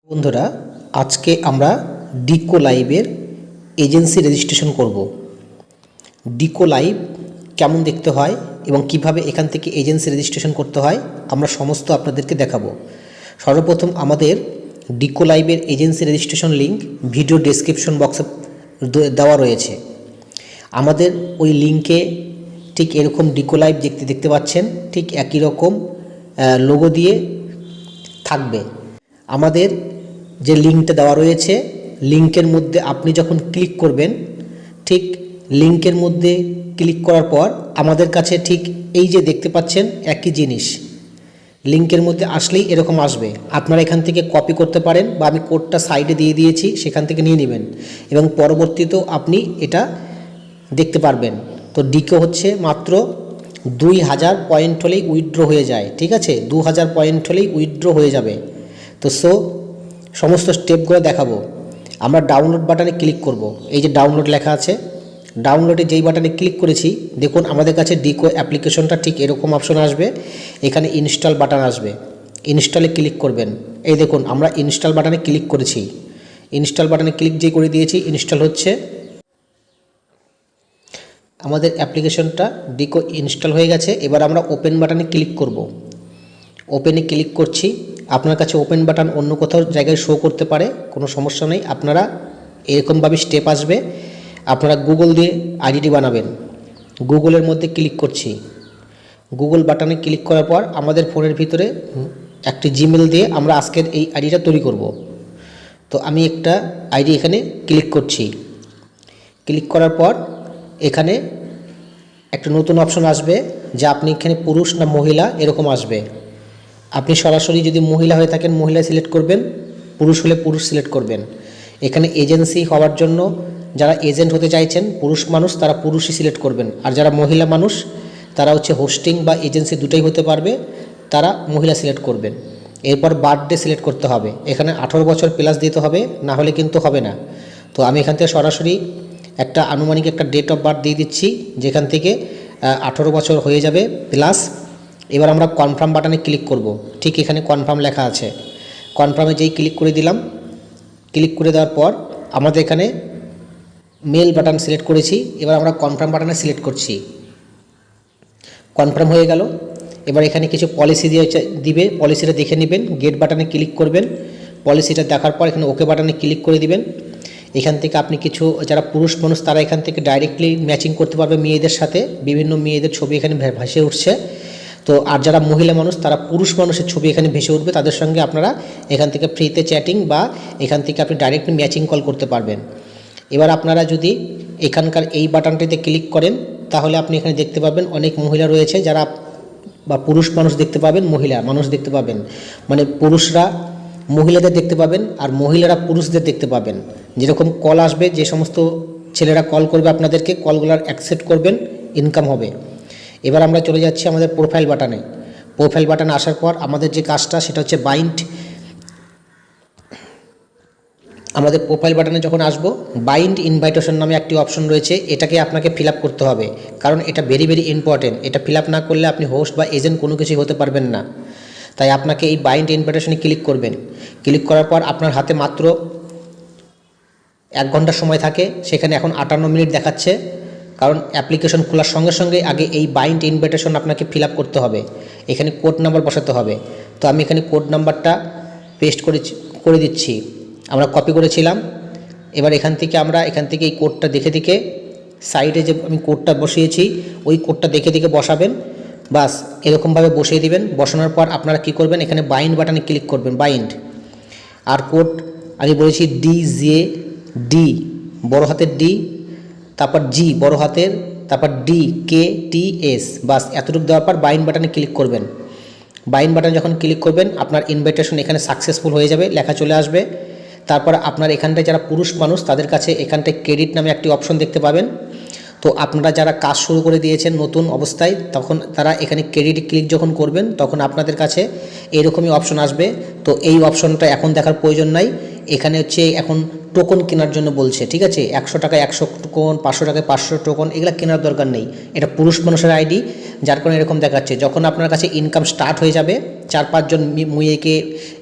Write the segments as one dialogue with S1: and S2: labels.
S1: বন্ধুরা, আজকে আমরা ডিকো লাইভের এজেন্সি রেজিস্ট্রেশন করব। ডিকো লাইভ কেমন দেখতে হয় এবং কিভাবে এখান থেকে এজেন্সি রেজিস্ট্রেশন করতে হয় আমরা সমস্ত আপনাদেরকে দেখাবো। সর্বপ্রথম আমাদের ডিকো লাইভের agency registration link video description বক্সে দেওয়া রয়েছে। আমাদের ওই লিঙ্কে ঠিক এরকম ডিকো লাইভ দেখতে পাচ্ছেন, ঠিক একই রকম লোগো দিয়ে থাকবে। আমাদের যে লিঙ্কটা দেওয়া রয়েছে, লিঙ্কের মধ্যে আপনি যখন ক্লিক করবেন, ঠিক লিঙ্কের মধ্যে ক্লিক করার পর আমাদের কাছে ঠিক এই যে দেখতে পাচ্ছেন একই জিনিস লিঙ্কের মধ্যে আসলেই এরকম আসবে। আপনারা এখান থেকে কপি করতে পারেন বা আমি কোডটা সাইডে দিয়ে দিয়েছি, সেখান থেকে নিয়ে নেবেন এবং পরবর্তীতেও আপনি এটা দেখতে পারবেন। তো ডিকো হচ্ছে মাত্র 2000 পয়েন্ট হলেই উইথড্র হয়ে যায়। ঠিক আছে, 2000 পয়েন্ট হলেই উইথড্র হয়ে যাবে। তো সমস্ত স্টেপগুলো দেখাবো। আমরা ডাউনলোড বাটনে ক্লিক করব। এই যে ডাউনলোড লেখা আছে, ডাউনলোডে যেই বাটনে ক্লিক করেছি, দেখুন আমাদের কাছে ডিকো অ্যাপ্লিকেশনটা ঠিক এরকম অপশন আসবে। এখানে ইনস্টল বাটন আসবে, ইনস্টলে ক্লিক করবেন। এই দেখুন আমরা ইনস্টল বাটনে ক্লিক করেছি, ইনস্টল বাটনে ক্লিক যে করে দিয়েছি, ইনস্টল হচ্ছে। আমাদের অ্যাপ্লিকেশনটা ডিকো ইনস্টল হয়ে গেছে। এবার আমরা ওপেন বাটনে ক্লিক করব। ওপেনে ক্লিক করছি। আপনার কাছে ওপেন বাটন অন্য কোথাও জায়গায় শো করতে পারে, কোনো সমস্যা নেই। আপনারা এরকমভাবে স্টেপ আসবে, আপনারা গুগল দিয়ে আইডিটি বানাবেন। গুগলের মধ্যে ক্লিক করছি। গুগল বাটনে ক্লিক করার পর আমাদের ফোনের ভিতরে একটি জিমেল দিয়ে আমরা আজকের এই আইডিটা তৈরি করব। তো আমি একটা আইডি এখানে ক্লিক করছি। ক্লিক করার পর এখানে একটা নতুন অপশন আসবে, যে আপনি এখানে পুরুষ না মহিলা এরকম আসবে। আপনি সরাসরি যদি মহিলা হয়ে থাকেন মহিলা সিলেক্ট করবেন, পুরুষ হলে পুরুষ সিলেক্ট করবেন। এখানে এজেন্সি হওয়ার জন্য যারা এজেন্ট হতে চাইছেন পুরুষ মানুষ, তারা পুরুষই সিলেক্ট করবেন। আর যারা মহিলা মানুষ তারা হচ্ছে হোস্টিং বা এজেন্সি দুটোই হতে পারবে, তারা মহিলা সিলেক্ট করবেন। এরপর বার্থডে সিলেক্ট করতে হবে। এখানে 18 বছর প্লাস দিতে হবে, না হলে কিন্তু হবে না। তো আমি এখান থেকে সরাসরি একটা আনুমানিক একটা ডেট অফ বার্থ দিয়ে দিচ্ছি, যেখান থেকে 18 বছর হয়ে যাবে প্লাস। এবার আমরা কনফার্ম বাটনে ক্লিক করব। ঠিক এখানে কনফার্ম লেখা আছে, কনফার্মে যেই ক্লিক করে দিলাম, ক্লিক করে দেওয়ার পর আমাদের এখানে মেল বাটন সিলেক্ট করেছি। এবার আমরা কনফার্ম বাটনে সিলেক্ট করছি। কনফার্ম হয়ে গেল। এবার এখানে কিছু পলিসি দিবে, পলিসিটা দেখে নেবেন। গেট বাটনে ক্লিক করবেন, পলিসিটা দেখার পর এখানে ওকে বাটনে ক্লিক করে দিবেন। এখান থেকে আপনি কিছু যারা পুরুষ মানুষ তারা এখান থেকে ডাইরেক্টলি ম্যাচিং করতে পারবে মেয়েদের সাথে, বিভিন্ন মেয়েদের ছবি এখানে ভেসে উঠছে। তো আর যারা মহিলা মানুষ তারা পুরুষ মানুষের ছবি এখানে ভেসে উঠবে, তাদের সঙ্গে আপনারা এখান থেকে ফ্রিতে চ্যাটিং বা এখান থেকে আপনি ডাইরেক্টলি ম্যাচিং কল করতে পারবেন। এবার আপনারা যদি এখানকার এই বাটনটিতে ক্লিক করেন, তাহলে আপনি এখানে দেখতে পাবেন অনেক মহিলা রয়েছে, যারা বা পুরুষ মানুষ দেখতে পাবেন, মহিলা মানুষ দেখতে পাবেন। মানে পুরুষরা মহিলাদের দেখতে পাবেন আর মহিলারা পুরুষদের দেখতে পাবেন। যেরকম কল আসবে, যে সমস্ত ছেলেরা কল করবে আপনাদেরকে, কলগুলোর অ্যাকসেপ্ট করবেন, ইনকাম হবে। এবার আমরা চলে যাচ্ছি আমাদের প্রোফাইল বাটনে। প্রোফাইল বাটনে আসার পর আমাদের যে কাজটা সেটা হচ্ছে বাইন্ড। আমাদের প্রোফাইল বাটনে যখন আসবো, বাইন্ড ইনভাইটেশন নামে একটি অপশন রয়েছে, এটাকে আপনাকে ফিল আপ করতে হবে, কারণ এটা ভেরি ইম্পর্টেন্ট। এটা ফিল আপ না করলে আপনি হোস্ট বা এজেন্ট কোনো কিছুই হতে পারবেন না। তাই আপনাকে এই বাইন্ড ইনভাইটেশনে ক্লিক করবেন। ক্লিক করার পর আপনার হাতে মাত্র 1 ঘন্টা সময় থাকে। সেখানে এখন 58 মিনিট দেখাচ্ছে, কারণ অ্যাপ্লিকেশন খোলার সঙ্গে সঙ্গে আগে এই বাইন্ড ইনভাইটেশন আপনাকে ফিল আপ করতে হবে। এখানে কোড নাম্বার বসাতে হবে। তো আমি এখানে কোড নাম্বারটা পেস্ট করে দিচ্ছি, আমরা কপি করেছিলাম। এবার এখান থেকে এই কোডটা দেখে সাইডে যে আমি কোডটা বসিয়েছি ওই কোডটা দেখে বসাবেন। বাস এরকমভাবে বসিয়ে দিবেন। বসানোর পর আপনারা কি করবেন, এখানে বাইন্ড বাটনে ক্লিক করবেন, বাইন্ড। আর কোড আমি বলেছি DJD বড় হাতের D, তারপর G বড় হাতের, তারপর DKTS, বাস এতটুকু দেওয়ার পর বাইন্ড বাটনে ক্লিক করবেন। বাইন্ড বাটনে যখন ক্লিক করবেন আপনার ইনভাইটেশন এখানে সাকসেসফুল হয়ে যাবে, লেখা চলে আসবে। তারপর আপনার এখানটায় যারা পুরুষ মানুষ তাদের কাছে এখানটায় ক্রেডিট নামে একটি অপশন দেখতে পাবেন। তো আপনারা যারা কাজ শুরু করে দিয়েছেন নতুন অবস্থায়, তখন তারা এখানে ক্রেডিট ক্লিক যখন করবেন তখন আপনাদের কাছে এরকমই অপশন আসবে। তো এই অপশনটা এখন দেখার প্রয়োজন নাই। এখানে হচ্ছে এখন টোকন কেনার জন্য বলছে, ঠিক আছে। 100 টাকায় 100 টোকন, 500 টাকায় 500 টোকন, এগুলো কেনার দরকার নেই। এটা পুরুষ মানুষের আইডি, যার কারণে এরকম দেখাচ্ছে। যখন আপনার কাছে ইনকাম স্টার্ট হয়ে যাবে, 4-5 জন মুইকে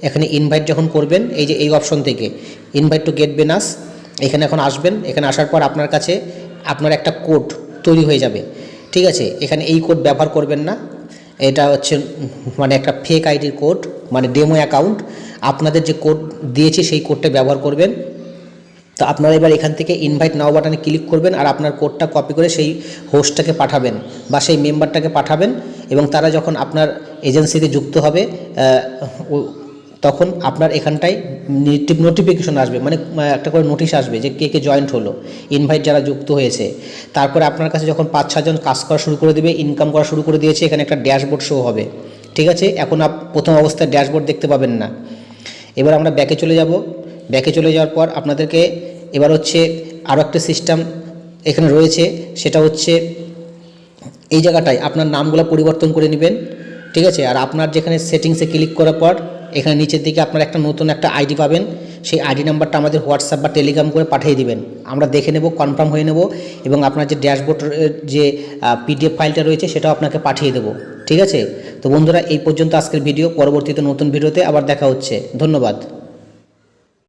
S1: এখানে ইনভাইট যখন করবেন, এই যে এই অপশন থেকে ইনভাইট টু গেট বোনাস, এখানে এখন আসবেন। এখানে আসার পর আপনার কাছে আপনার একটা কোড তৈরি হয়ে যাবে, ঠিক আছে। এখানে এই কোড ব্যবহার করবেন না, এটা হচ্ছে মানে একটা ফেক আইডির কোড, মানে ডেমো অ্যাকাউন্ট। আপনাদের যে কোড দিয়েছি সেই কোডটা ব্যবহার করবেন। তো আপনারা এবার এখান থেকে ইনভাইট নাও বাটনে ক্লিক করবেন আর আপনার কোডটা কপি করে সেই হোস্টটাকে পাঠাবেন বা সেই মেম্বারটাকে পাঠাবেন, এবং তারা যখন আপনার এজেন্সিতে যুক্ত হবে তখন আপনার এখানটায় নোটিফিকেশন আসবে, মানে একটা করে নোটিশ আসবে যে কে কে জয়েন্ট হলো, ইনভাইট যারা যুক্ত হয়েছে। তারপরে আপনার কাছে যখন 5-6 জন কাজ করা শুরু করে দেবে, ইনকাম করা শুরু করে দিয়েছে, এখানে একটা ড্যাশবোর্ড শো হবে, ঠিক আছে। এখন প্রথম অবস্থায় ড্যাশবোর্ড দেখতে পাবেন না। এবার আমরা ব্যাকে চলে যাব। ব্যাকে চলে যাওয়ার পর আপনাদেরকে এবার হচ্ছে আরও একটা সিস্টেম এখানে রয়েছে, সেটা হচ্ছে এই জায়গাটায় আপনার নামগুলো পরিবর্তন করে নেবেন, ঠিক আছে। আর আপনার যেখানে সেটিংসে ক্লিক করার পর এখানে নিচের দিকে আপনার একটা নতুন একটা আইডি পাবেন, সেই আইডি নাম্বারটা আমাদের হোয়াটসঅ্যাপ বা টেলিগ্রাম করে পাঠিয়ে দিবেন। আমরা দেখে নেব, কনফার্ম হয়ে নেব, এবং আপনার যে ড্যাশবোর্ড যে পিডিএফ ফাইলটা রয়েছে সেটাও আপনাকে পাঠিয়ে দেবো, ঠিক আছে। তো বন্ধুরা, এই পর্যন্ত আজকের ভিডিও। পরবর্তীতে নতুন ভিডিওতে আবার দেখা হচ্ছে। ধন্যবাদ।